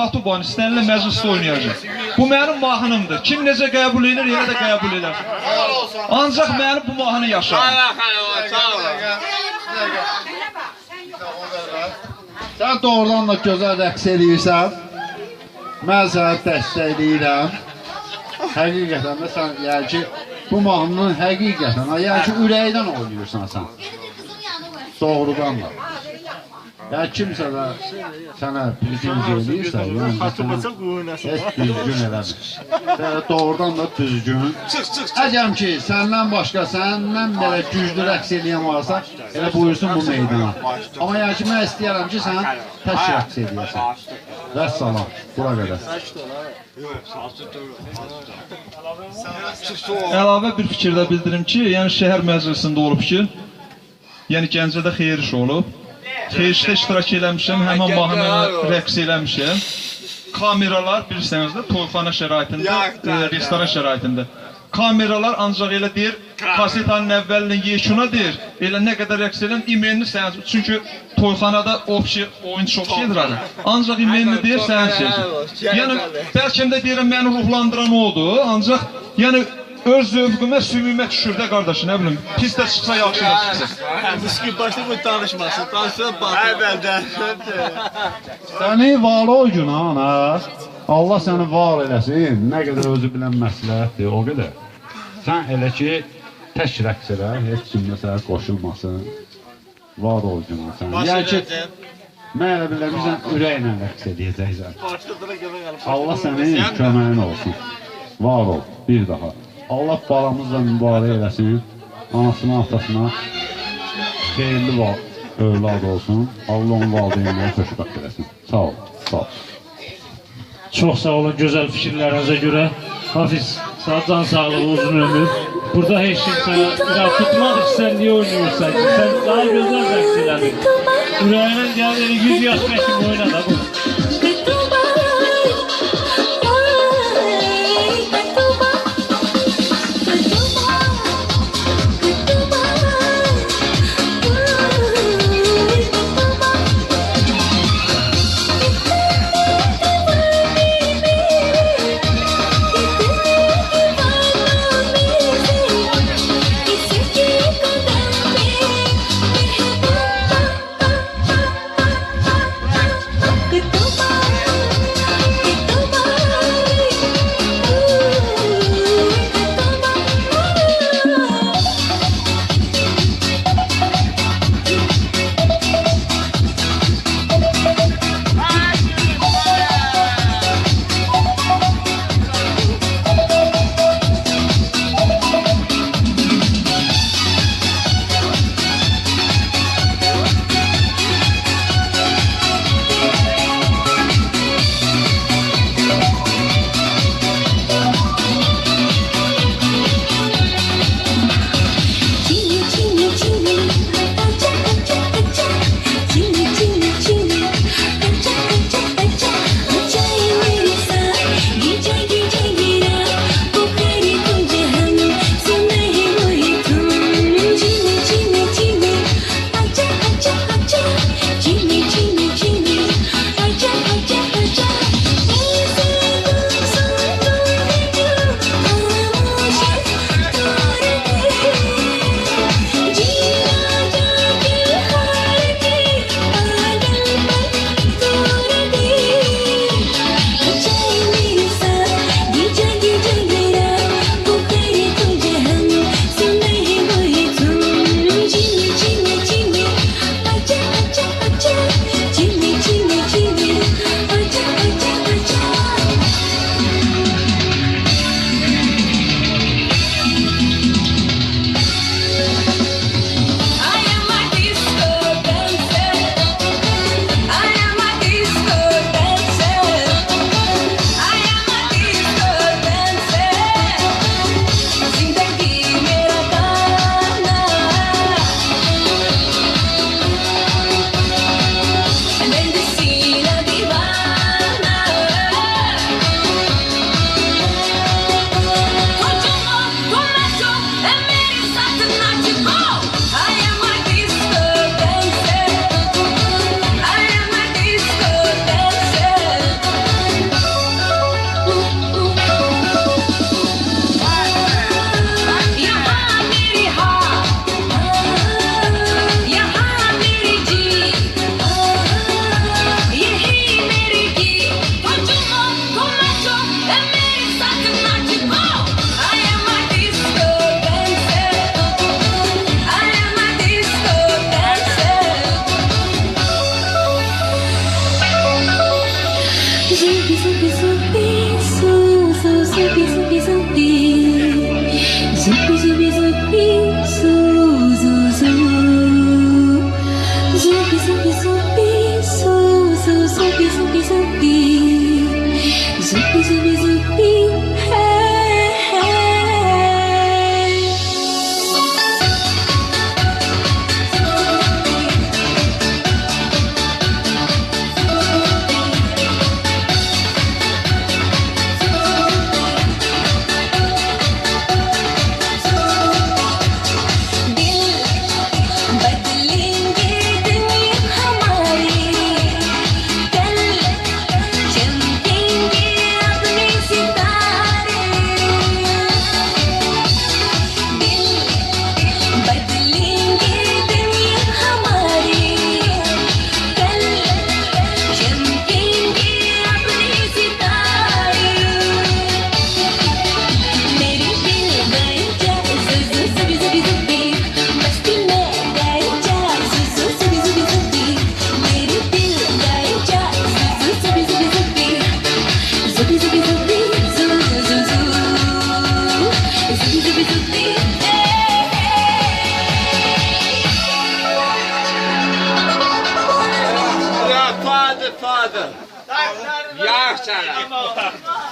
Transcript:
Atuban istənilən məclisdə oynayacaq. Bu mənim mahnımdır. Kim necə qəbul edir, elə də qəbul edər. Ancaq mənim bu mahnı yaşar. Sən doğrudan da gözəl rəqs eləyirsən. Mən səni dəstəkləyirəm. Həqiqətən də sən yəni ki, bu mahnının həqiqətən, yəni ki, ürəkdən oynayırsan sən. Doğrudan da. Yəni kimsə də sənə bilginci eləyirsə, yəni sənə heç düzgün eləmir. Doğrudan da düzgün. Əcəm ki, səndən başqa, səndən belə güclü rəqs eləyən varsa, elə buyursun bu meydana. Amma yəni ki, mən istəyərəm ki, sən tək rəqs eləyəsən. Vəssalam, bura qədər. Əlavə bir fikirdə bildirim ki, yəni şəhər məclisində olub ki, yəni Gəncədə xeyir iş olub. Xeyirişdə iştirak eləmişəm, həmən mahnını rəqs eləmişəm. Kameralar, bilirsiniz də, toyxana şəraitində, restoran şəraitində. Kameralar ancaq elə deyir, kasetanın əvvəlinin yekuna deyir, elə nə qədər rəqs eləm, imenini sən, çünki toyxanada oyun çox şeydir adı. Ancaq imenini deyir, sən şeysin. Yəni, bəlkə də deyirəm, məni ruhlandıran odur, ancaq, yəni, öz zövqümə sümümə düşür də qardaşı, nə bilim, pis də çıxsa, yaxşı da çıxsa. Miskin başda bu danışmasın, danışsan batır. Səni var ol günahın, ha? Allah səni var eləsin, nə qədər özü bilən məsləhətdir, o qədər. Sən elə ki, tək rəqs elə, heç kimdə sənə qoşulmasın, var ol günahın sən. Yəni ki, mən elə bilirəm, sən ürəklə rəqs edəcəksən. Allah sənin köməyin olsun, var ol, bir daha. Allah balamızla mübarək eləsin, anasına, atasına xeyirli övlad olsun, Allah onun valideynlərə xoşbəxt eləsin. Sağ ol, sağ ol. Çox sağ olun gözəl fikirlərinizə görə. Hafiz, sağ can sağlığı, uzun ömür. Burada heç kim sənə biraz tutmadı ki, sən niyə oynayırsan ki? Sən daha gözəl rəqs elədin. Ürəyindən gəldi, 100 yaş məkim oynadı bu. Good Zupi, zupi, zupi, su, su, zupi, zupi, zupi. Zupi, zupi, zupi, su, su, su. Zupi, zupi, zupi, su, su, zupi, zupi, zupi. Zupi, zupi, zupi, hey, hey. बदलेंगे दुनिया हमारी कल चमकेंगे अपने सितारे दिल बदलेंगे दुनिया हमारी कल चमकेंगे अपने सितारे मेरे दिल गए जा zubi zubi zubi मस्ती में गए जा zubi zubi zubi मेरे दिल गए जा zubi zubi zubi zubi zubi zubi zu zu zu zubi zubi zubi Ya father. Ya sana.